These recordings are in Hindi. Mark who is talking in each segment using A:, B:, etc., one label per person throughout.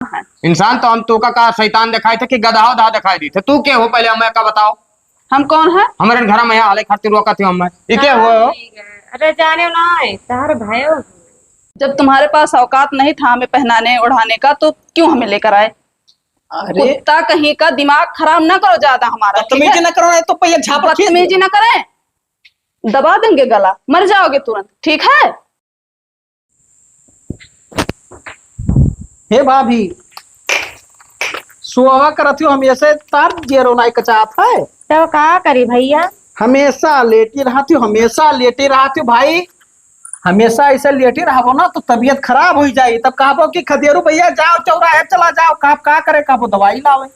A: है?
B: इंसान तो हम तू का शैतान दिखाई थे कि गधा उधा दिखाई दी थे। तू क्या हो पहले हमें का बताओ।
A: हम कौन है?
B: हमारे घर में यहाँ हाले खातिर रोका थी हमें ये क्या हो।
C: अरे जाने ना तार भयो।
A: जब तुम्हारे पास औकात नहीं था हमें पहनाने ओढ़ाने का तो क्यों हमें लेकर आए?
D: अरे
A: कुत्ता कहीं का, दिमाग खराब ना करो ज्यादा हमारा।
D: बदतमीजी न करो, तो पहिया झाप
A: बदतमीजी ना करें, दबा देंगे गला, मर जाओगे तुरंत। ठीक है?
D: हे भाभी सुहावा करत हो हमेशा तार जेरो नाई कचात है।
C: तो का करी भैया?
D: हमेशा लेटी रहती हो, हमेशा लेटी रहती हो भाई। हमेशा ऐसे लेटी रहो ना तो तबीयत खराब हो जाए। तब कहो कि खदेरू भैया जाओ चौराहे चला जाओ, का करे कहो दवाई लावे।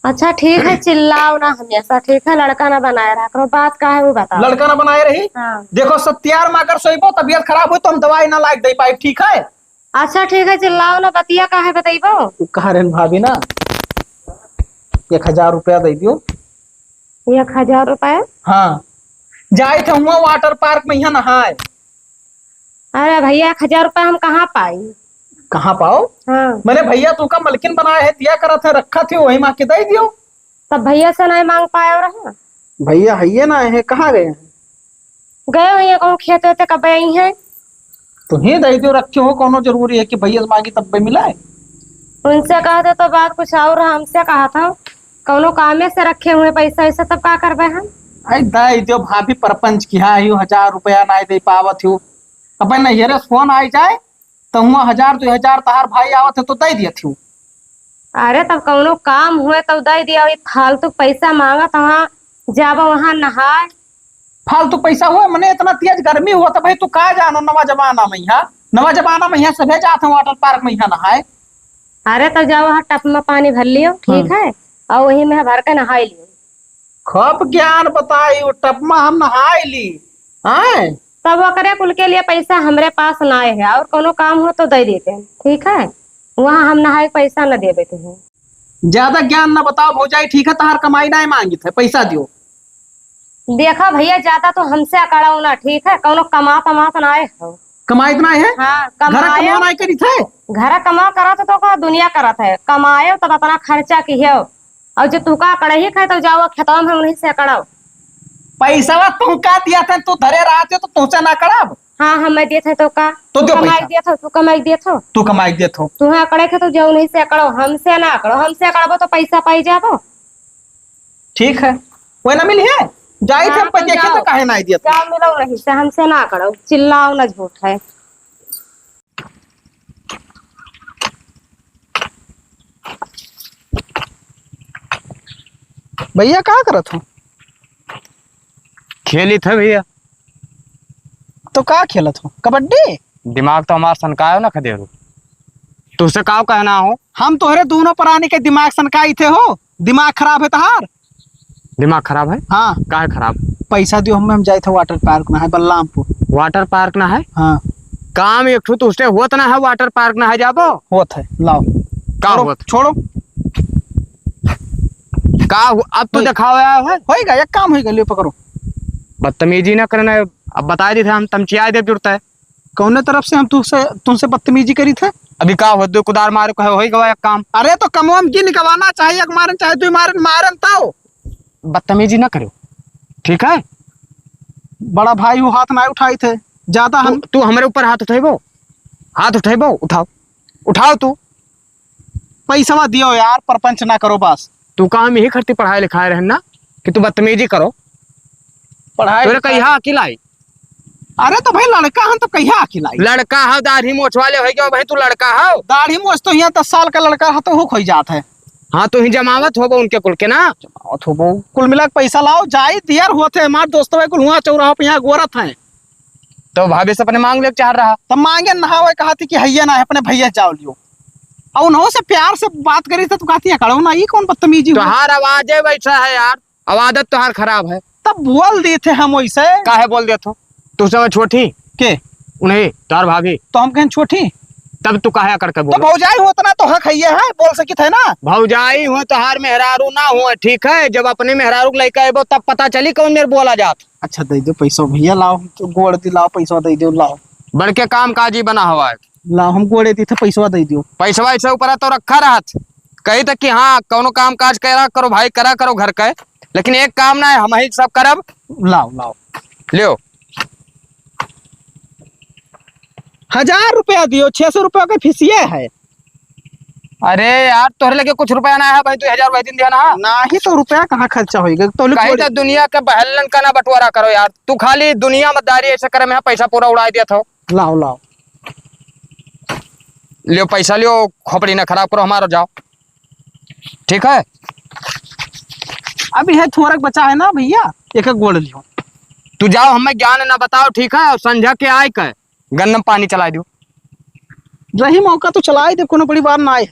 C: अच्छा ठीक है, चिल्लाओ ना हमेशा। ठीक है, लड़का ना बनाए रहा करो। बात का है वो बताओ।
D: लड़का ना बनाए रही।
C: हाँ।
D: देखो सत्यार में अगर सोइबो तबीयत खराब हो तो हम दवाई ना लायक दे पाए। ठीक है?
C: अच्छा ठीक है, चिल्लाओ ना। बतिया का है बताइबो।
D: कहा रहे भाभी ना 1000 रुपया दे दियो।
C: 1000 रुपए?
D: हाँ जाए थे हुआ वाटर पार्क में यहाँ नहाए।
C: अरे भैया 1000 रुपए हम कहाँ पाई?
D: कहाँ पाओ?
C: हाँ।
D: मैंने भैया तू का मलकिन बनाया है, दिया करा था, रखा थे वही माँ के दे दियो।
C: तब भैया से नहीं मांग पाए रहा?
D: भैया है ना है, कहाँ गए हैं?
C: गए भैया कहूँ खेत वेते कब आई है?
D: तुम्हें दे दियो, रखे हो। कोनो जरूरी है कि भैया से मांगी तब मिला है?
C: उनसे कहते तो बात कुछ और। हमसे कहा था कौनो कामे से रखे हुए पैसा ऐसा, तब का करबे हम?
D: अरे दे दियो भाभी, परपंच की हाँ 1000 रुपया ना दे पावत हो। अब नैहरे फोन आ जाए तो हुआ 1000 2000 तहार भाई आवत है तो दे दिया थी।
C: अरे तब कौनो काम हुए तब दे दिया। फालतू पैसा मांगा तो वहाँ जाबो, वहाँ नहाए।
D: फालतू पैसा हुआ मने इतना तेज गर्मी हुआ तो भाई तू कहा जानो नवा जमाना में। यहाँ नवा जमाना में यहाँ सभे जाते हैं वाटर पार्क में यहाँ नहाए।
C: अरे तब जाओ वहाँ टप में पानी भर लियो। ठीक है, और वही में भर के नहाई लियो।
D: खब ज्ञान बताई टप में हम नहाए ली। हाँ
C: तब वकरे कुल के लिए पैसा हमरे पास ना है, और कोनो काम हो तो दे देते हैं। ठीक है, वहाँ हम नहाए पैसा न दे देते हैं।
D: ज्यादा ज्ञान ना बताओ भौजाई। ठीक है, तहार कमाई ना मांगी थे, पैसा दियो।
C: देखा भैया, ज्यादा तो हमसे अकड़ाओ ना। ठीक है, कौनो कमा तमा तो ना हो।
D: कमाई इतना है?
C: हाँ
D: घर
C: कमाए।
D: कमा नहीं करी थे?
C: घर कमा करा तो का दुनिया करत है। कमाए तो अपना खर्चा की है। और जो तू का कड़ही खाए तो जाओ खेतवा में उन्हीं से कड़ाओ।
D: पैसा तू का दिया था, तू धरे रहा थे तो तुझसे ना कराब।
C: हाँ हम दिए थे तो का
D: तो दो
C: कमाई
D: पैसा।
C: दिया था, तू कमाई दिया था।
D: तू कमाई दे थो।
C: तू है कड़े थे तो जाओ नहीं से कड़ो, हमसे ना कड़ो। हमसे कड़बो तो पैसा पाई जाबो।
D: ठीक है, वही ना मिली है। जाई थे
C: हाँ,
D: पर
C: तो
D: देखे
C: जाओ।
D: तो काहे ना दिया।
C: जाओ मिलो नहीं से, हमसे ना कड़ो। चिल्लाओ ना, झूठ है।
D: भैया क्या करत हो?
B: खेली थे भैया।
D: तो का खेलत हो? कबड्डी?
B: दिमाग तो हमारा सनकायो ना खदेरू। तुझसे का कहना हो।
D: हम तोहरे दोनों प्राणी के दिमाग सनकाई थे हो। दिमाग खराब है तहार?
B: दिमाग खराब है?
D: हाँ।
B: का है खराब?
D: पैसा दियो, हम जाए थे वाटर पार्क ना है बलरामपुर।
B: वाटर पार्क ना है?
D: हाँ
B: काम एक ठू तुझसे होत ना है वाटर पार्क ना है जाबो।
D: होत है, लाओ।
B: का
D: छोड़ो,
B: होत?
D: छोड़ो।
B: अब तो दिखाओ है।
D: होएगा, एक काम होएगा, लियो पकड़ो।
B: बदतमीजी ना करना। अब बता दी थे हम तमचिया दे जुड़ता है।
D: कौने तरफ से हम तुमसे बदतमीजी करी थे?
B: अभी का हो दो कुदार मारो कहे होई गवा एक काम।
D: अरे तो कमवा में की निकलवाना चाहिए, एक मारन चाहे तू मारन ताओ।
B: बदतमीजी ना करो, ठीक है?
D: बड़ा भाई वो हाथ ना उठाई थे ज्यादा। हम
B: तू हमारे ऊपर हाथ उठेबो? हाथ उठेबो? उठाओ उठाओ। तू
D: पैसा दियो यार, परपंच ना करो बस।
B: तू काम यही करती पढ़ाई लिखाई रहना कि तू बदतमीजी करो।
D: पढ़ाई
B: तोरे कहिया अकेलाई?
D: अरे तो भाई लड़का हम तो कहिया अकेलाई।
B: लड़का हो दाढ़ी मोछ वाले हो गया भाई, तू लड़का हो।
D: दाढ़ी मोछ तो यहाँ 10 साल का लड़का है तो हो खोई जात है।
B: हाँ तो ही जमावत हो उनके कुल के ना।
D: कुल मिला के पैसा लाओ, जाई दियर होते है। हमारे दोस्तों कुल हुआ चौराहा पे यहाँ गोरत है
B: तो भाभी से अपने मांग ले चाह रहा।
D: तब मांगे नहावे, कहा थी कि हैया ना है, अपने भैया जाओ लियो। और उन्होंने से प्यार से बात करी थी तो कहती है कड़ो ना, ये कौन बदतमीजी हुआ?
B: तुहार आवाज वैसा है यार, आवाजत तुहार खराब है।
D: तब बोल दी थे हम वैसे।
B: काहे बोल दे तू? तू सब छोटी
D: के
B: उन्हें तार भाभी
D: तो हम कहें छोटी।
B: तब तू काहे करके
D: तो
B: बोल?
D: भौजाई होता ना तो हक है बोल सकी थे ना।
B: भौजाई हो तोहार मेहरारू ना हो, ठीक है? जब अपने मेहरारू लेके आबो तब पता चली कौन मेरे बोला जात।
D: अच्छा दे दो पैसा भैया, लाओ तो गोड़ दिलाओ, पैसा दे दो, लाओ।
B: बड़के काम काजी बना हुआ है।
D: ला हम गोड़े दी थे पैसा दे दियो।
B: पैसा ऐसे ऊपर तो रखा रहत, कही तक कि हाँ कौनो काम काज करा करो भाई, करा करो घर का, लेकिन एक काम ना है हम ही सब करब।
D: लाओ लाओ।
B: लियो
D: 1000 रुपया दियो, 600 रुपया का फीसिए है।
B: अरे यार तोहरे लगे कुछ रुपया ना है भाई, तू 1000 वही दिन दिया ना।
D: नहीं तो रुपया कहाँ खर्चा होएगा तो
B: कहीं तो दुनिया के बहलन का ना बंटवारा करो यार, तू खाली दुनिया मतदारी ऐसे करे में पैसा पूरा उड़ा दिया था।
D: लाओ लाओ।
B: लियो पैसा लियो, खोपड़ी ना खराब करो हमारा, जाओ ठीक है।
D: अभी है थोड़ा बचा है ना भैया, एक एक गोड़ लियो।
B: तू जाओ, हमें ज्ञान ना बताओ ठीक है, और संझा के आए के गन्नम पानी चला दियो।
D: रही मौका तो चला ही दे, कोनो बड़ी बात ना आए।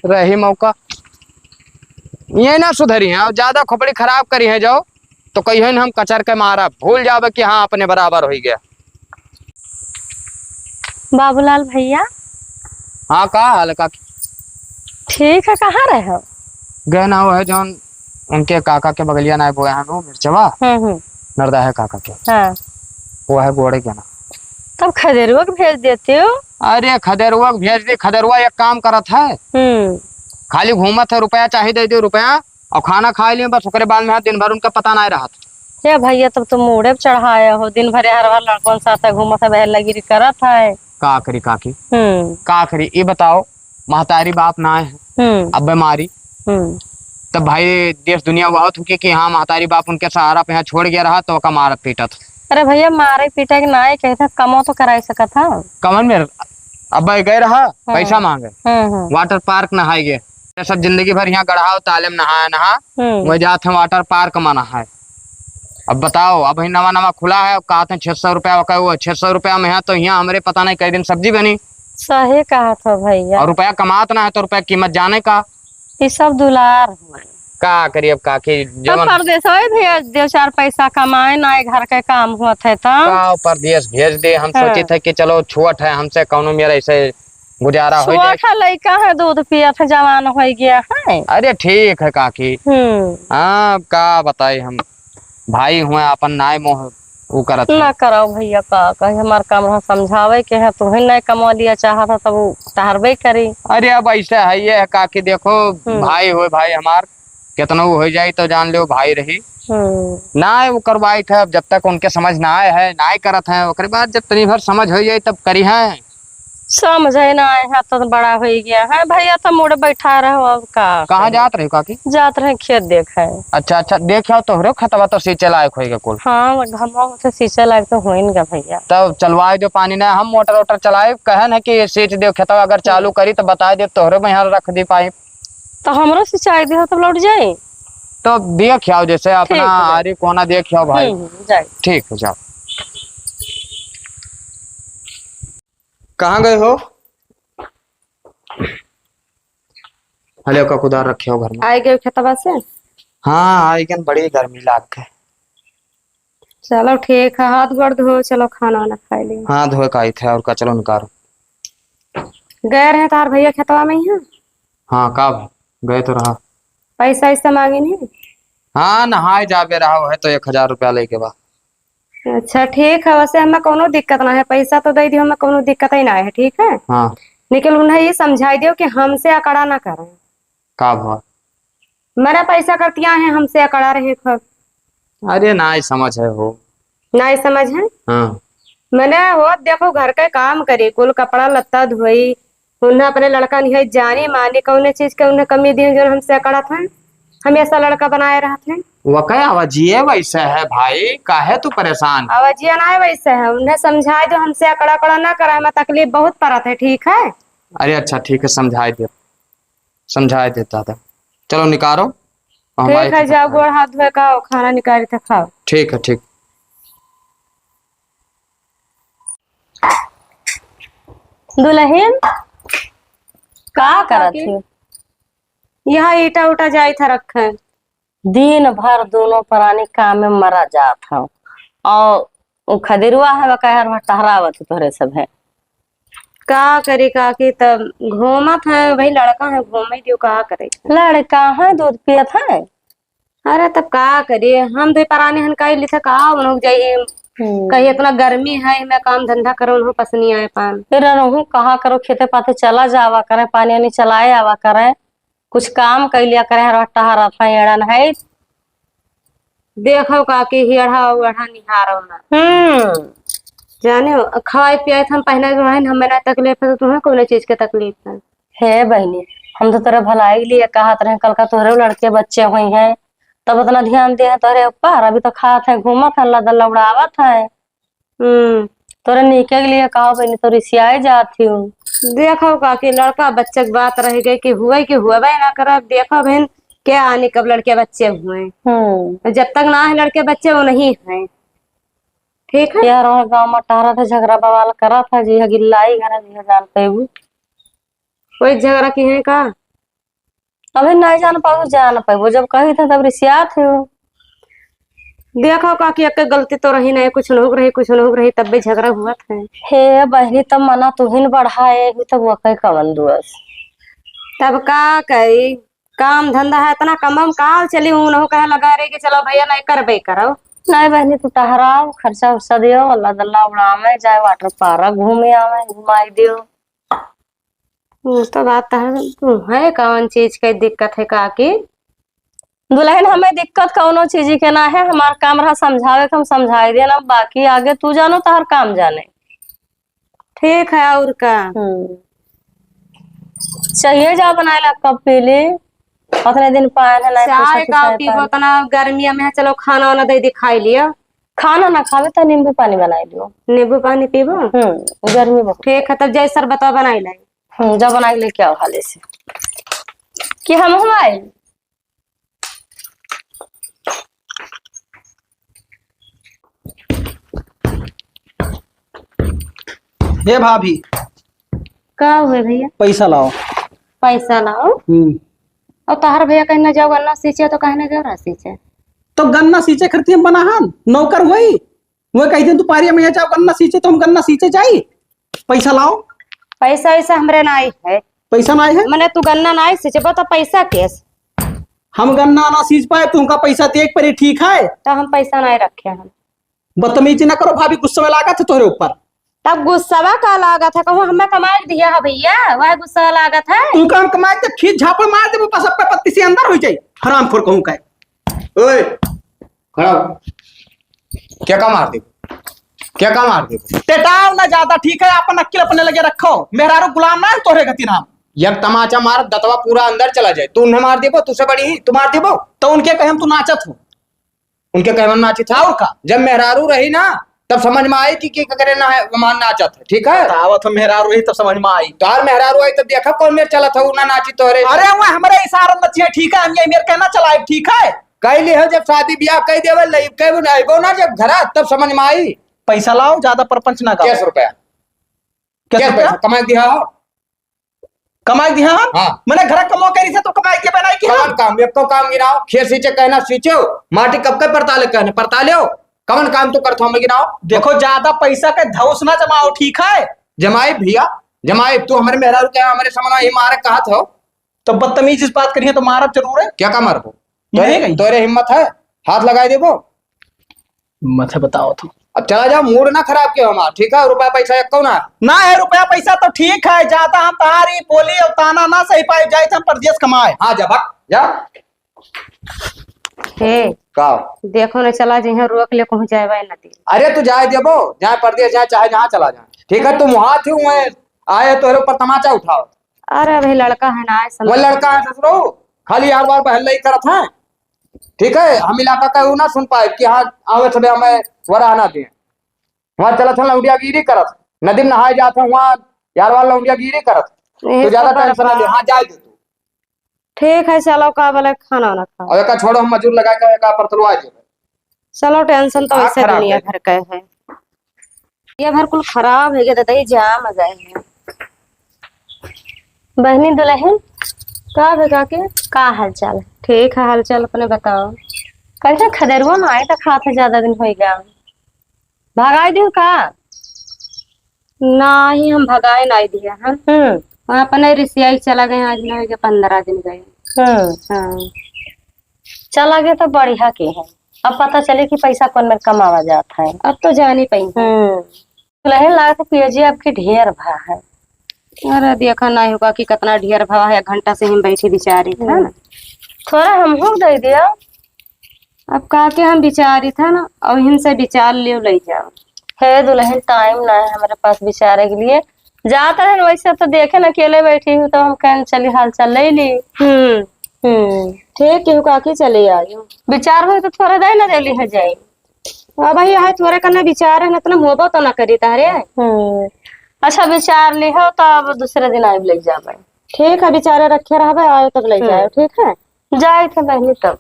B: रही मौका ये ना सुधरी है, और ज्यादा खोपड़ी खराब करी है जाओ तो कही हम कचर के मारा, भूल जाओ कि हाँ अपने बराबर हो गया।
C: बाबूलाल भैया
B: हाँ का हाल है काकी?
C: ठीक है, कहाँ रहे हो?
B: गए ना वो है जौन उनके काका के बगलिया ना बोया है, वो मिर्चवा नरदा है काका के,
C: हाँ।
B: वो है गोड़े के ना।
C: तब खदेरुआ को भेज देते हो।
B: अरे खदेरुआ भेज दी, खदेरुआ एक काम करत है, खाली घूमत है, रुपया चाहिए दे दो रुपया, और खाना खा लिए बस, ओकरे बाद में दिन भर उनका पता नहीं रहा।
C: या भैया तब तुम मूड़े पे चढ़ाया हो, दिन भर हर हर लड़कों साथ घूमत है, बहन लगी करत है।
B: का करी काकी, का करी ये बताओ, महतारी बाप ना है, अब बीमारी, तब भाई देश दुनिया बहुत हुई कि हाँ महतारी बाप उनके सहारा पे यहाँ छोड़ गया रहा तो का मारत पीटत।
C: अरे भैया मारे पीटे के ना कहते कमो तो करा सकत था।
B: कमन में अब गए रहा पैसा मांगे, वाटर पार्क नहाए गए, सब जिंदगी भर यहाँ गढ़ाओ तालेम नहा वही जाते हैं वाटर पार्क में नहाए। अब बताओ, अब नवा नवा खुला है, कहते हैं 600 रुपया, वो 600 रुपया में है तो यहाँ हमारे पता नहीं कई दिन सब्जी बनी।
C: सही कहा था भैया,
B: और रुपया कमात ना है तो रुपया कीमत जाने का।
C: ये सब दुलार हुए
B: का करिए अब काकी,
C: जब परदेश भेज दे, 4 पैसा कमाए ना, घर के काम हुआ थे तो
B: परदेश भेज दे। हम सोचे थे कि चलो छुअट है, हमसे कौनो मेरा ऐसे गुजारा हो जाए।
C: लड़का है, दूध पिया था, जवान हो गया है।
B: अरे ठीक है काकी, हाँ का बताए, हम भाई हुए अपन नाय मोह वो करत
C: ना करो भैया, का कहे हमार काम समझावे के है, तुम्हें नहीं कमा लिया चाहा था तब टहरबे करी।
B: अरे अब ऐसे है ये है काकी, देखो भाई हो, भाई हमार कितना हो जाए तो जान लो भाई रही ना वो करवाई थे। अब जब तक उनके समझ ना आए है ना करत है, उसके बाद जब तनी भर समझ हो जाए तब करी है।
C: समझे ना आए है तो बड़ा हो गया है भैया, तो मुड़े बैठा रहो। अब का
B: कहाँ जात रहे काकी?
C: जात रहे खेत देखे।
B: अच्छा अच्छा, देखो तो हो खतवा तो सींचे लायक होगा कुल।
C: हाँ घमा से सींचे लायक तो हो गा भैया।
B: तब चलवाए दो पानी ना, हम मोटर वोटर चलाए, कहे न कि सींच दे खेतवा, अगर चालू करी तो बता दे, तोहरे में यहाँ रख दी पाइप,
C: तो हमरो सिंचाई दे तब लौट जाए।
B: तो देख आओ, जैसे अपना आरी कोना देख आओ भाई। ठीक है जाओ। कहाँ गए हो? हले का कुदार रखे हो घर में?
C: आए गए खेतवा से।
B: हाँ आई गन, बड़ी गर्मी लाग के।
C: चलो ठीक है, हाथ गोड़ धो, चलो खाना वाना खा लियो।
B: हाँ धोए का थे, और का चलो निकालो।
C: गए रहे तार भैया खेतवा में ही है?
B: हाँ का गए तो रहा।
C: पैसा ऐसा मांगे नहीं?
B: हाँ नहाए जाबे रहा है तो 1000 रुपया लेके बा।
C: अच्छा ठीक है, वैसे हमें कोनो दिक्कत ना है, पैसा तो दे दियो, हमें कोनो दिक्कत ही ना है। ठीक है
B: हाँ,
C: लेकिन उन्हें ये समझाई दियो कि हमसे अकड़ा ना करें।
B: का भा
C: मेरा पैसा करतिया है, हमसे अकड़ा रहे खब।
B: अरे ना समझ है हो,
C: ना समझ है।
B: हाँ
C: मैंने वो देखो घर के काम करे, कुल कपड़ा लत्ता धोई, उन्हें अपने लड़का नहीं जाने माने कौन चीज के उन्हें कमी दी जो हमसे अकड़ा था, हमेशा लड़का बनाए रहा थे।
B: वो क्या आवाजिए वैसे है भाई, काहे तू परेशान?
C: आवाजिया ना वैसे है, उन्हें समझाए दो, हमसे अकड़ा अकड़ा ना कराए, मैं तकलीफ बहुत पड़त है। ठीक है?
B: अरे अच्छा ठीक है, समझाए देता था। चलो निकालो।
C: ठीक है, जाओ गोड़ हाथ धोए का खाना निकाली था, खाओ।
B: ठीक है ठीक।
C: दुल्हन का करत है? यहाँ ईटा उटा जाई था रखे, दिन भर दोनों प्राणी काम में मरा जात हो, और खदिरुआ है कहर टहरावत तोहरे सब है। का करे काकी, तब घूमत है भाई, लड़का है घूमे दियो, का करे? लड़का है दूध पियत है। अरे तब का करिए, हम दो प्राणी हन कही लिखे का उन जाइए कहीं इतना गर्मी है मैं काम धंधा करो उन्हों पसंद नहीं आए पान फिर रहूं कहाँ करो खेते पाते चला जावा करे पानी वानी चलाए आवा करे कुछ काम कर लिया करे रट्टा हरा था एड़न है देखो काकी हियढ़ा उड़ा निहारो ना जाने खाए पियाए हम पहना के हमें ना तकलीफ है तो तुम्हें कौन चीज के तकलीफ है बहनी हम तो तेरा भलाई के लिए कहा रहे कल का तोहरे लड़के बच्चे हुई हैं तब इतना ध्यान दे तोहरे ऊपर अभी तो खात है घूमत है लदल उड़ावत है तोरे नीके के लिए कहा बहनी तो रिसियाए जाती हूँ देखो काकी लड़का बच्चे की बात रह गई कि हुआ ना कर देखो बहन क्या आने कब लड़के बच्चे हुए जब तक ना है लड़के बच्चे वो नहीं है ठीक है यार और गाँव में टहरा था झगड़ा बवाल करा था जी गिल्लाई घर जी जान पे कोई झगड़ा की है का अभी नहीं जान पाऊ जब कही था तब रिसिया थे देखो काकी एक गलती तो रही नहीं कुछ न रही तब भी झगड़ा हुआ था हे बहनी तब मना तुहिन बढ़ाए तब वो कई कवन दुआस तब का कही काम धंधा है इतना कम का चली हूँ कहे लगा रही कि चलो भैया नहीं करबे करो नहीं बहनी तू टहराओ खर्चा उर्चा दियो अल्लाह दल्ला उड़ावे जाए वाटर पार्क घूमे आवे घुमाई दियो तो बात है कौन चीज की दिक्कत है काकी दुल्हन हमें दिक्कत कौनो चीज के ना है हमारा काम रहा समझावे के हम समझाई देना बाकी आगे तू जानो तो हर काम जाने ठीक है और का चाहिए जा बनाए ला कब पीली उतने दिन पाए है चाय का पीबो तना गर्मिया में चलो खाना वाना दे दिखाई लिया खाना ना खावे तो नींबू पानी बनाई दियो नींबू पानी पीबो गर्मी बहुत ठीक है तब जैसे शरबत बनाई लाई जब बना के लेके आओ हाले से कि हम आए
D: हे भाभी
C: का हुए भैया
D: पैसा लाओ
C: और तहार भैया कहीं ना जाओ गन्ना सींचे तो कहीं ना जाओ रहा सींचे
D: तो गन्ना सींचे करती हम बनाहन नौकर वही वो कहते तू पारिया में जाओ गन्ना सींचे तो हम गन्ना सींचे जाई पैसा लाओ
C: पैसा ऐसा हमरे ना आई है
D: पैसा ना है
C: मैंने तू गन्ना ना सींचे तो पैसा केस
D: हम गन्ना ना सींच पाए तुमका पैसा तो एक पर ही ठीक है
C: तो हम पैसा नहीं रखे हम
D: बदतमीजी ना करो भाभी गुस्सा में लागत है तोहरे ऊपर
C: तब गुस्सा का लागत है कहूँ हमें कमा दिया है भैया वह गुस्सा लागत है
D: तुमका हम कमाए तो खींच झापड़ मार दे बस सब पे पत्ती से अंदर हो जाए हरामखोर कहूँ का
B: ओए खड़ा हो। क्या काम मार दे
D: टेटाव ना ज्यादा ठीक है अपन अक्ल अपने लगे रखो मेहरारू गुलाम ना है तोहरे गति नाम
B: यक तमाचा मार दतवा पूरा अंदर चला जाए तू उन्हें मार देबो तुझसे बड़ी ही तू मार देबो
D: तो उनके कहे हम तू नाचत हो
B: उनके कहवन नाची था और का जब मेहरारू रही ना तब समझ में आई कि करे ना है मान नाचत है ठीक है
D: आवत मेहरारू रही तब समझ में आई
B: तार मेहरारू आई तब देखा कौन मेरे चला था ना नाची तोहरे
D: अरे वो हमारे इशारा नचिए ठीक है हम ये मेरे कहना चलाए ठीक है
B: कह ली हो जब शादी ब्याह कह देवे लई कह आइबो ना जब घर तब समझ में आई
D: पैसा लाओ ज्यादा परपंच ना
B: कैसे रुपया कमाई दिया हो
D: कमाई दिया
B: हाँ
D: मैंने घर कमो करी से तो कमाई के बनाई की
B: कौन काम एक तो काम गिनाओ खेत सींचे कहना सींचो माटी कब के परताले कहने परताले हो कौन काम तो करता हूँ गिनाओ
D: देखो ज्यादा पैसा का धौस ना जमाओ ठीक है
B: जमाए भैया जमाए तू हमारे मेहरारू क्या हमारे समझ ये मारे कहा था
D: तो बदतमीज इस बात करिए तो मारब जरूर है
B: क्या काम मारबो
D: तोरे
B: हिम्मत है हाथ लगाए देबो
D: मत बताओ तो
B: अब चला जाओ मूड ना खराब किया हमारा ठीक है रुपया पैसा एक ना
D: है रुपया पैसा तो ठीक है ज्यादा हम तारी बोली और ताना ना सही पाए जाए हम परदेश कमाए
B: हाँ जा जा
C: का देखो ना चला जहाँ रोक ले कहूँ जाए नदी
B: अरे तू जाए देबो जहाँ परदेश जाए चाहे जहाँ चला जाए ठीक है तुम वहां थी आए तो ऊपर तमाचा उठाओ
C: अरे भाई लड़का है ना
B: वो लड़का है ससुरो खाली हर बार पहले ही करत है ठीक है हम इलाका का ना सुन पाए कि हाँ आवे सब हमें वरा ना दिए वहां चला था लौंडियागिरी करत नदी में नहाए जाते वहां यार वाला लौंडियागिरी करत तो ज्यादा टेंशन ना ले हाँ जाए दे तू
C: ठीक है चलो का बोले खाना ना खाओ
B: और एक छोड़ो हम मजूर लगा के एक पर तलवा दे
C: चलो टेंशन तो ऐसे दुनिया भर का है ये भर कुल खराब है दादा ये जाम आ गए हैं बहनी दुल्हन का भगा के का हाल चाल ठीक है हाल चाल अपने बताओ कैसे खदेरुआ में आए तो खाते ज्यादा दिन हो गया भगाई दू का ना ही हम भगाए नहीं दिया हम अपने रिसियाई चला गए आज नहीं 15 दिन गए हाँ चला गए तो बढ़िया के है अब पता चले कि पैसा कौन में कमावा जाता है।
A: अब तो जान ही पाई।
C: दुल्हन लाए तो पियजी आपके ढेर भा है।
A: अरे देखा नहीं होगा कि कितना ढेर भाव है, घंटा से हम बैठे बिचारी था ना।
C: थोड़ा हमको दे दिया।
A: अब कहा के हम बिचारी था ना, और इनसे विचार ले ले जाओ।
C: है दुल्हन टाइम ना है हमारे पास बिचारे के लिए। जाता है वैसे तो देखे ना अकेले बैठी हूँ तो हम कहने चली हाल चाल ले ली।
A: ठीक है काकी चले आई।
C: विचार हो तो थोड़ा दे ना दे है जाए।
A: अब भाई यहाँ थोड़े करना विचार है ना, तो मोबो तो ना करी तारे।
C: अच्छा विचार ली हो तो अब दूसरे दिन आए ले जाए।
A: ठीक है बेचारे रखे रहे, आयो तब ले जाओ। ठीक है
C: जाए थे बहनी तब।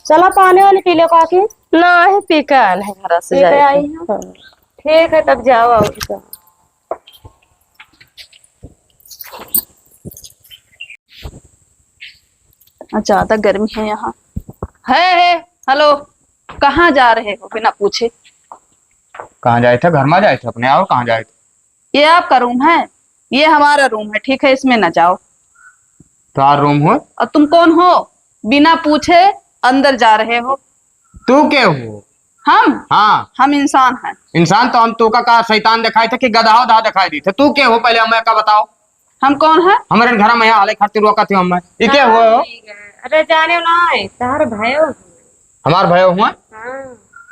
A: चलो पानी वानी पी लो काकी।
C: ना ही पीका नहीं घर से
A: जाए
C: जाए।
A: आई हूँ। ठीक है तब जाओ आओ। ज्यादा गर्मी है यहाँ। है हेलो, कहाँ जा रहे हो बिना पूछे?
B: कहाँ जाए थे? घर में जाए थे अपने। और कहाँ जाए थे?
A: ये आपका रूम है, ये हमारा रूम है। ठीक है इसमें ना जाओ।
B: तुम्हारा रूम हो?
A: और तुम कौन हो? बिना पूछे अंदर जा रहे हो।
B: तू क्या हो?
A: हम?
B: हाँ
A: हम इंसान हैं।
B: इंसान तो हम तू का शैतान दिखाई थे कि गधा धा दिखाई दी थे? तू क्या हो पहले हमें का बताओ।
A: हम कौन है?
B: हमारे घर में हाले खातिर रोका थी हमें। ये क्या हुआ हो?
C: अरे जाने ना है तार भयो।
B: हमार भयो हुआ?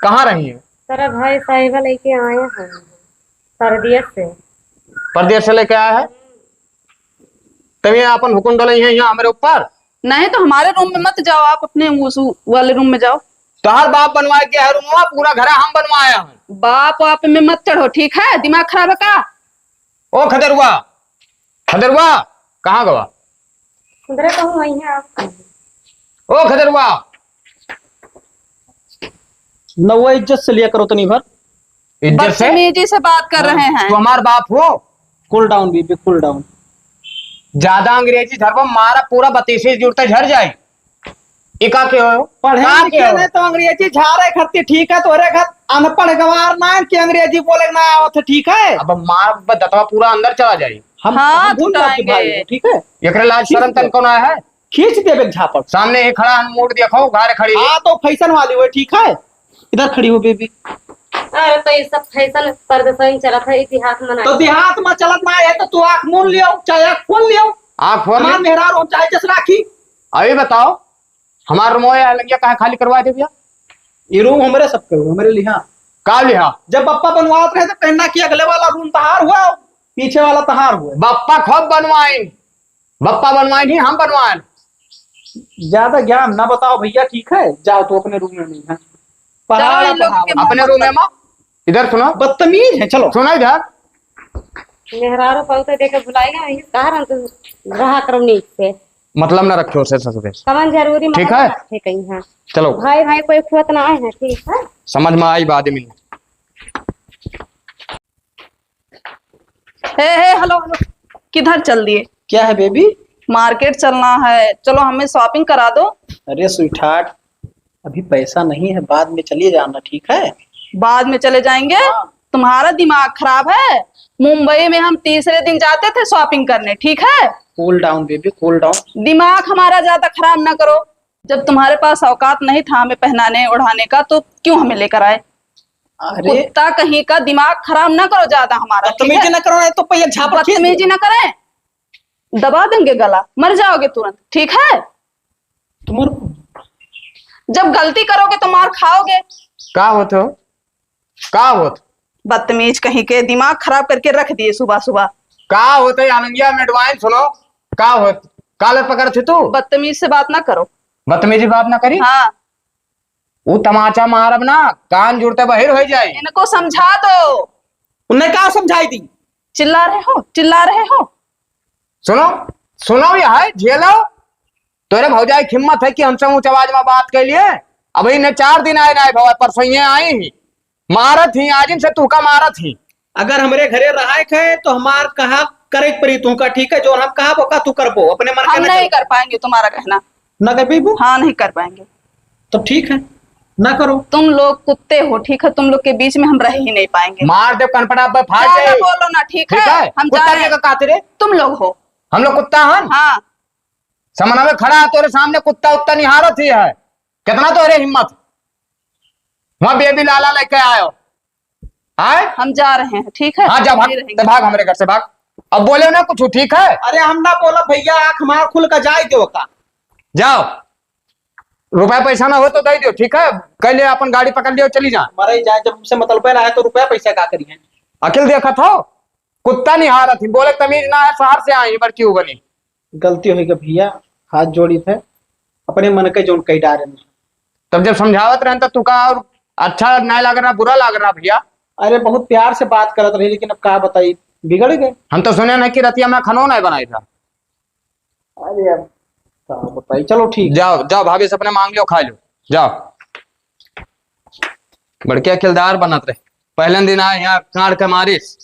B: कहाँ रही है?
C: तेरा भाई साहिबा लेके आए हैं परदेश से।
B: परदेश से लेके आया है? तभी अपन हुकुम डले हैं यहाँ हमारे ऊपर।
A: नहीं तो हमारे रूम में मत जाओ, आप अपने वाले रूम में जाओ।
B: तो हर बाप बनवाए के रूम पूरा घर हम बनवाया है।
A: बाप आप में मत चढ़ो, ठीक है? दिमाग खराब है का?
B: ओ खदरुआ, खदरुआ कहाँ गवा? ओ खदरुआ,
D: नवा इज्जत से लिया करो तो नहीं भर।
B: इज्जत से?
A: बदतमीजी से बात कर रहे हैं।
B: तू हमार बाप हो?
D: कूल डाउन बीबी, कूल डाउन।
B: ज्यादा अंग्रेजी झरवा मारा पूरा बतीसे जुड़ते झड़ जाए। इका के हो?
D: पढ़े
B: कहाँ के
D: लिखे
B: हो?
D: नहीं तो अंग्रेजी झारे खरती। ठीक है तोरे घर अनपढ़ गवार ना कि अंग्रेजी बोले ना आवत है। ठीक है
B: अब मार दतवा पूरा अंदर चला जाए।
D: हम
A: हाँ,
D: भूल जाते
A: छुटाएंगे।
D: भाई। ठीक है
B: एकरे लाज शर्म तन कौन आया है?
D: खींच देवे झापड़।
B: सामने ही खड़ा है, मूड देखो घर खड़ी है।
D: हाँ तो फैशन वाली हो। ठीक है इधर खड़ी हो बेबी।
C: अरे तो ये सब फैशन परदेश चला था इतिहास में
D: तो देहात में चलत ना है तो तू आंख मूंद लियो चाहे आंख खोल लियो।
B: आँख खोल
D: हमार
B: ली।
D: मेहरार हो चाहे जस राखी।
B: अभी बताओ हमारा रूम लगिया कहा खाली करवा दे भैया?
D: ये रूम हमारे सबके हो, हमारे लिहा।
B: का लिहा?
D: जब बप्पा बनवाते रहे तो कहना कि अगले वाला रूम तहार हुआ, पीछे वाला तहार हुआ।
B: बप्पा खुद बनवाए, बप्पा बनवाए नहीं हम बनवाए।
D: ज्यादा ज्ञान ना बताओ भैया। ठीक है जाओ तो अपने रूम में। नहीं है
A: जाओ इन लोगों के
B: अपने रूम में माँ। इधर सुनो,
D: बदतमीज है। चलो
B: सुनो इधर।
C: मेहरारो पौते देके बुलाएगा यही कारण तो रहा करो नीच से।
B: मतलब ना रखो से ससुरे।
C: समझ जरूरी
B: ठीक है?
C: है कहीं है।
B: चलो
C: भाई भाई कोई खुत ना है। ठीक है
B: समझ में आई बात मिल।
A: हेलो हेलो, किधर चल दिए?
D: क्या है बेबी?
A: मार्केट चलना है, चलो हमें शॉपिंग करा दो।
D: अरे स्वीटहार्ट अभी पैसा नहीं है, बाद में चलिए जाना। ठीक है
A: बाद में चले जाएंगे। तुम्हारा दिमाग खराब है। मुंबई में हम तीसरे दिन जाते थे शॉपिंग करने। ठीक है
D: cool down baby, cool down.
A: दिमाग हमारा ज्यादा खराब ना करो। जब तुम्हारे पास औकात नहीं था हमें पहनाने ओढ़ाने का, तो क्यों हमें लेकर आए?
D: अरे
A: कुत्ता कहीं का, दिमाग खराब ना करो ज्यादा हमारा। ठीक है?
D: बदतमीजी न करो नहीं तो पहिया झापड़ खींच
A: बदतमीजी ना करें, दबा देंगे गला, मर जाओगे तुरंत। ठीक है
D: तुम्हारे।
A: जब गलती करोगे तो मार खाओगे।
B: का होते हो? का होत?
A: बदतमीज कहीं के, दिमाग खराब करके रख दिए सुबह सुबह।
B: का होते आनंदिया मेडवाइन सुनो। का होत? काले पकड़ थी तू?
A: बदतमीज से बात ना करो।
B: बदतमीजी बात ना करी।
A: हाँ
B: वो तमाचा मारब ना कान जुड़ते बहिर हो जाए।
A: इनको समझा दो।
D: उन्हें क्या समझाई दी?
A: चिल्ला रहे हो, चिल्ला रहे हो।
B: सुनो सुनो ये है झेलो। तोरे भौजाई की हिम्मत है कि हमसे ऊंच आवाज में बात के लिए? अभी ने 4 दिन आए ना भवा, परसों आई ही मारत ही आज से तू का मारत ही।
D: अगर हमारे घरे रहायक है तो हमार कहा करे परी तू का। ठीक है जो हम कहा वो का तू करबो अपने मन
A: हम नहीं कर पाएंगे तुम्हारा कहना।
D: न कर बेबू?
A: हाँ नहीं कर पाएंगे।
D: तो ठीक है ना करो।
A: तुम लोग कुत्ते हो। ठीक है तुम लोग के बीच में हम रह ही नहीं पाएंगे।
B: मार दे कनपड़ा पे फाड़
A: ज्यादा
B: जाए।
A: बोलो ना। ठीक
B: ठीक
A: है
B: है
A: हम जा
B: कुत्ता
A: रहे
B: के
A: हैं।
B: कहते रे?
A: तुम लोग हो।
B: हम लोग कुत्ता हन?
A: हाँ
B: समना में खड़ा है तोरे सामने कुत्ता उत्ता निहारत ही है। कितना तोरे हिम्मत? वहाँ बेबी लाला लेके आयो। आए
A: हम जा रहे हैं, ठीक है?
B: हाँ जा भाग,
A: नहीं रहेंगे।
B: तो भाग हमारे घर से भाग। अब बोले ना कुछ, ठीक है?
D: अरे हम ना बोला भैया, आंख मार खुल का जाए दो का।
B: जाओ, रुपया पैसा ना हो तो दे दो, ठीक है? कल अपन गाड़ी पकड़ लियो, चली जा।
D: मरे जाए, जब हमसे मतलब ना है तो रुपया पैसा का करिए।
B: अकेले देखा था कुत्ता नहीं हारा थी, बोले तमीज ना है, शहर से आई बड़की हो बनी।
D: गलती हुई का भैया, हाथ जोड़ी थे अपने मन के जोन कई डारे में।
B: तब जब समझावत रहे तो तू का और अच्छा नहीं लग रहा, बुरा लग रहा भैया?
D: अरे बहुत प्यार से बात करत रही, लेकिन अब कहा बताई, बिगड़ गए।
B: हम तो सुने ना कि रतिया में खनो नहीं बनाई था।
D: अरे अब कहा बताई, चलो ठीक।
B: जाओ जाओ, भाभी से अपने मांग लो, खा लो, जाओ। बड़के खिलदार बनत रहे, पहले दिन आए यहाँ कांड के मारिस।